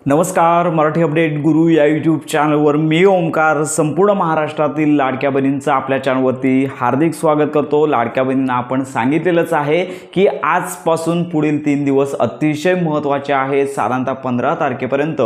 नमस्कार. मराठी अपडेट गुरु या यूट्यूब चॅनलवर मी ओमकार संपूर्ण महाराष्ट्रातील लाडक्या बहिणींचं आपल्या चॅनलवरती हार्दिक स्वागत करतो. लाडक्या बहिणींना आपण सांगितलेलंच आहे की आजपासून पुढील 3 दिवस अतिशय महत्त्वाचे आहेत. साधारणतः 15 तारखेपर्यंत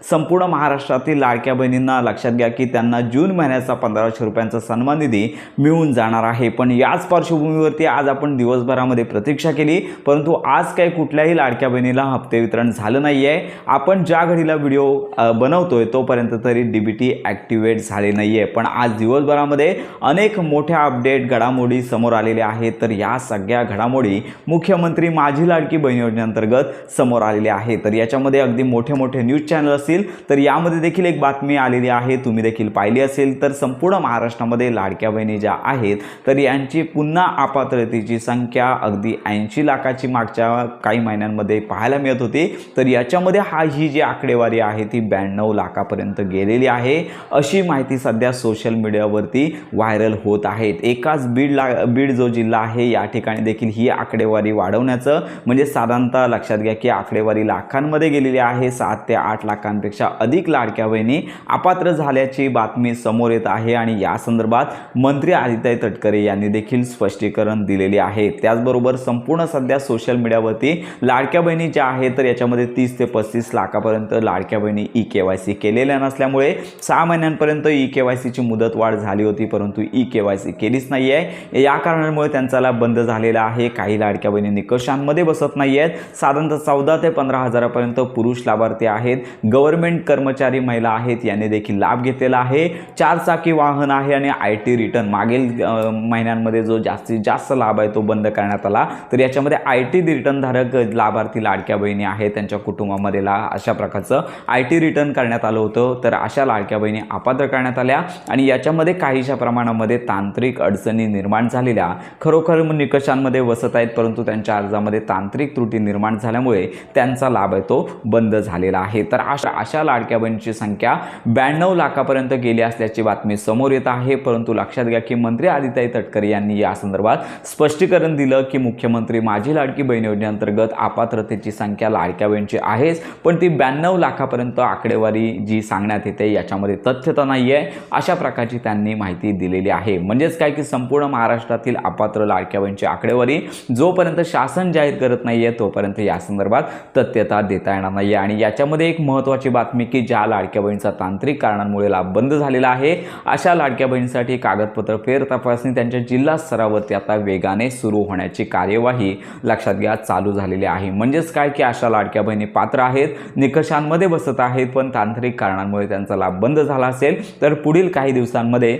संपूर्ण महाराष्ट्रातील लाडक्या बहिणींना लक्षात घ्या की त्यांना जून महिन्याचा 1500 रुपयांचा सन्मान निधी मिळून जाणार आहे. पण याच पार्श्वभूमीवरती आज आपण दिवसभरामध्ये प्रतीक्षा केली, परंतु आज काही कुठल्याही लाडक्या बहिणीला हप्ते वितरण झालं नाही आहे. आपण ज्या घडीला व्हिडिओ बनवतोय तोपर्यंत तरी डीबीटी ॲक्टिवेट झाले नाही आहे. पण आज दिवसभरामध्ये अनेक मोठ्या अपडेट घडामोडी समोर आलेल्या आहेत. तर या सगळ्या घडामोडी मुख्यमंत्री माझी लाडकी बहीण योजनेअंतर्गत समोर आलेल्या आहेत. तर याच्यामध्ये अगदी मोठे मोठे न्यूज चॅनल असतील तर यामध्ये देखील एक बातमी आलेली आहे, तुम्ही देखील पाहिली असेल. तर संपूर्ण महाराष्ट्रामध्ये लाडक्या बहिणी ज्या आहेत तर यांची पुन्हा अपात्रतेची संख्या अगदी 80 लाखाची मागच्या काही महिन्यांमध्ये पाहायला मिळत होती. तर याच्यामध्ये ही जी आकडेवारी आहे ती 92 लाखापर्यंत गेलेली आहे अशी माहिती सध्या सोशल मीडियावरती व्हायरल होत आहे. एकाच बीड जो जिल्हा आहे या ठिकाणी देखील ही आकडेवारी वाढवण्याचं म्हणजे साधारणतः लक्षात घ्या की आकडेवारी लाखांमध्ये गेलेली आहे. 7 ते 8 लाखांपेक्षा अधिक लाडक्या बहिणी अपात्र झाल्याची बातमी समोर येत आहे आणि या संदर्भात मंत्री आदित्य तटकरे यांनी देखील स्पष्टीकरण दिलेले आहे. त्याचबरोबर संपूर्ण सध्या सोशल मीडियावरती लाडक्या बहिणी ज्या आहेत तर याच्यामध्ये 30 ते 35 लाखापर्यंत लाडक्या बहिणी ई-केवायसी केलेल्या नसल्यामुळे 6 महिन्यांपर्यंत ई-केवायसीची मुदत वाढ झाली होती, परंतु ई-केवायसी केलीच नाही आहे. या कारणामुळे त्यांचा लाभ बंद झालेला आहे. काही लाडक्या बहिणी निकषांमध्ये बसत नाही आहेत. साधारणतः 14 ते 15 हजारापर्यंत पुरुष लाभार्थी आहेत. गव्हर्नमेंट कर्मचारी महिला आहेत यांनी देखील लाभ घेतलेला आहे. 4 चाकी वाहन आहे आणि IT रिटर्न मागील महिन्यांमध्ये जो जास्तीत जास्त लाभ आहे तो बंद करण्यात आला. तर याच्यामध्ये IT रिटर्न धारक लाभार्थी लाडक्या बहिणी आहेत त्यांच्या कुटुंबामध्ये अशा प्रकारचं IT रिटर्न करण्यात आलं होतं. तर अशा लाडक्या बहिणी अपात्र करण्यात आल्या आणि याच्यामध्ये काहीशा प्रमाणामध्ये तांत्रिक अडचणी निर्माण झालेल्या खरोखर निकषांमध्ये बसत आहेत, परंतु त्यांच्या अर्जामध्ये तांत्रिक त्रुटी निर्माण झाल्यामुळे त्यांचा लाभ आहे तो बंद झालेला आहे. तर अशा लाडक्या बहिणींची संख्या 92 लाखापर्यंत गेली असल्याची बातमी समोर येत आहे. परंतु लक्षात घ्या की मंत्री आदित्य तटकरे यांनी या संदर्भात स्पष्टीकरण दिलं की मुख्यमंत्री माझी लाडकी बहीण योजनेअंतर्गत अपात्रतेची संख्या लाडक्या बहिणींची आहेच, पण ती 92 लाखापर्यंत आकडेवारी जी सांगण्यात येते याच्यामध्ये तथ्यता नाही आहे अशा प्रकारची त्यांनी माहिती दिलेली आहे. म्हणजेच काय की संपूर्ण महाराष्ट्रातील अपात्र लाडक्या बहिणींची आकडेवारी जोपर्यंत शासन जाहीर करत नाही आहे तोपर्यंत या संदर्भात तथ्यता देता येणार नाही आहे. आणि याच्यामध्ये एक महत्त्वाची बातमी की ज्या लाडक्या बहिणीचा तांत्रिक कारणांमुळे लाभ बंद झालेला आहे अशा लाडक्या बहिणींसाठी कागदपत्र फेर तपासणी त्यांच्या जिल्हा स्तरावरती आता वेगाने सुरू होण्याची कार्यवाही लक्षात घ्या चालू झालेली आहे. म्हणजेच काय की अशा लाडक्या बहिणी पात्र आहेत, निकषांमध्ये बसत आहेत, पण तांत्रिक कारणांमुळे त्यांचा लाभ बंद झाला असेल तर पुढील काही दिवसांमध्ये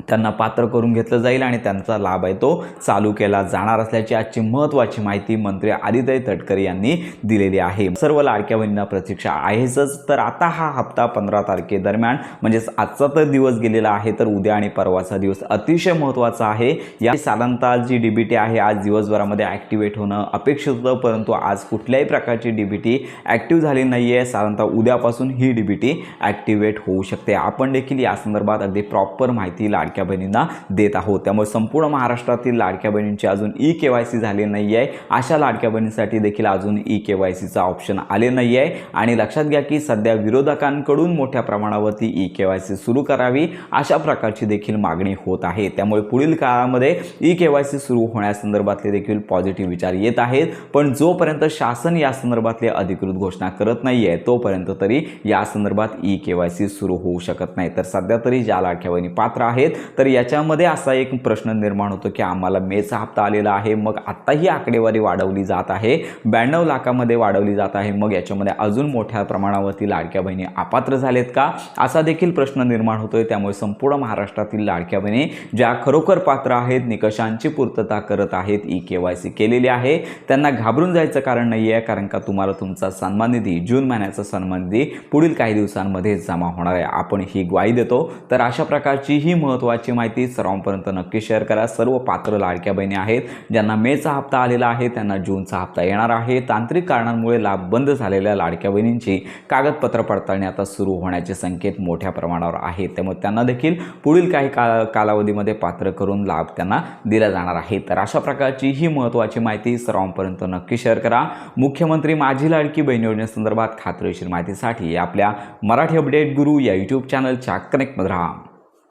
त्यांना पात्र करून घेतलं जाईल आणि त्यांचा लाभ आहे तो चालू केला जाणार असल्याची आजची महत्त्वाची माहिती मंत्री आदित्य तटकरे यांनी दिलेली आहे. सर्व लाडक्या बहिणींना प्रतीक्षा आहेच. तर आता हा हप्ता 15 तारखेदरम्यान म्हणजेच आजचा तर दिवस गेलेला आहे, तर उद्या आणि परवाचा दिवस अतिशय महत्त्वाचा आहे. या साधारणतः जी डीबीटी आहे आज दिवसभरामध्ये ॲक्टिवेट होणं अपेक्षित होतं, परंतु आज कुठल्याही प्रकारची डीबीटी ॲक्टिव्ह झाली नाही आहे. साधारणतः उद्यापासून ही डीबीटी ॲक्टिवेट होऊ शकते. आपण देखील या संदर्भात अगदी प्रॉपर माहिती लाडक्या बहिणींना देत आहोत. त्यामुळे संपूर्ण महाराष्ट्रातील लाडक्या बहिणींची अजून ई-केवायसी झाली नाही आहे. अशा लाडक्या बहिणींसाठी देखील अजून ई-केवायसीचा ऑप्शन आले नाही आहे. आणि लक्षात घ्या की सध्या विरोधकांकडून मोठ्या प्रमाणावरती ई-केवायसी सुरू करावी अशा प्रकारची देखील मागणी होत आहे. त्यामुळे पुढील काळामध्ये ई-केवायसी सुरू होण्यासंदर्भातले देखील पॉझिटिव्ह विचार येत आहेत. पण जोपर्यंत शासन या संदर्भातली अधिकृत घोषणा करत नाही आहे तोपर्यंत तरी या संदर्भात ई-केवायसी सुरू होऊ शकत नाही. तर सध्या तरी ज्या लाडक्या बहिणी पात्र आहेत तर याच्यामध्ये असा एक प्रश्न निर्माण होतो की आम्हाला मेचा हप्ता आलेला आहे, मग आता ही आकडेवारी वाढवली जात आहे, 92 लाखामध्ये वाढवली जात आहे, मग याच्यामध्ये अजून मोठ्या प्रमाणावरती लाडक्या बहिणी अपात्र झालेत का असा देखील प्रश्न निर्माण होतोय. त्यामुळे संपूर्ण महाराष्ट्रातील लाडक्या बहिणी ज्या खरोखर पात्र आहेत, निकषांची पूर्तता करत आहेत, ई-केवायसी केलेली आहे, त्यांना घाबरून जायचं कारण नाही आहे. कारण का तुम्हाला तुमचा सन्मान निधी जून महिन्याचा सन्मान निधी पुढील काही दिवसांमध्ये जमा होणार आहे, आपण ही ग्वाही देतो. तर अशा प्रकारची ही महत्त्वाची महत्त्वाची माहिती सर्वांपर्यंत नक्की शेअर करा। सर्व पात्र लाडक्या बहिणी आहेत ज्यांना मेचा हप्ता आलेला आहे त्यांना जूनचा हप्ता येणार आहे। तांत्रिक कारणांमुळे लाभ बंद झालेल्या लाडक्या बहिणींची कागदपत्र पडताळणी आता सुरू होण्याचे संकेत मोठ्या प्रमाणावर आहेत, त्यामुळे त्यांना देखील पुढील काही कालावधीमध्ये पात्र करून लाभ त्यांना दिला जाणार आहे। तर अशा प्रकारची ही महत्त्वाची माहिती सर्वांपर्यंत नक्की शेअर करा। मुख्यमंत्री माझी लाडकी बहीण योजनेसंदर्भात खात्रीशीर माहितीसाठी आपल्या मराठी अपडेट गुरु या यूट्यूब चॅनलच्या कनेक्टमध्ये राहा।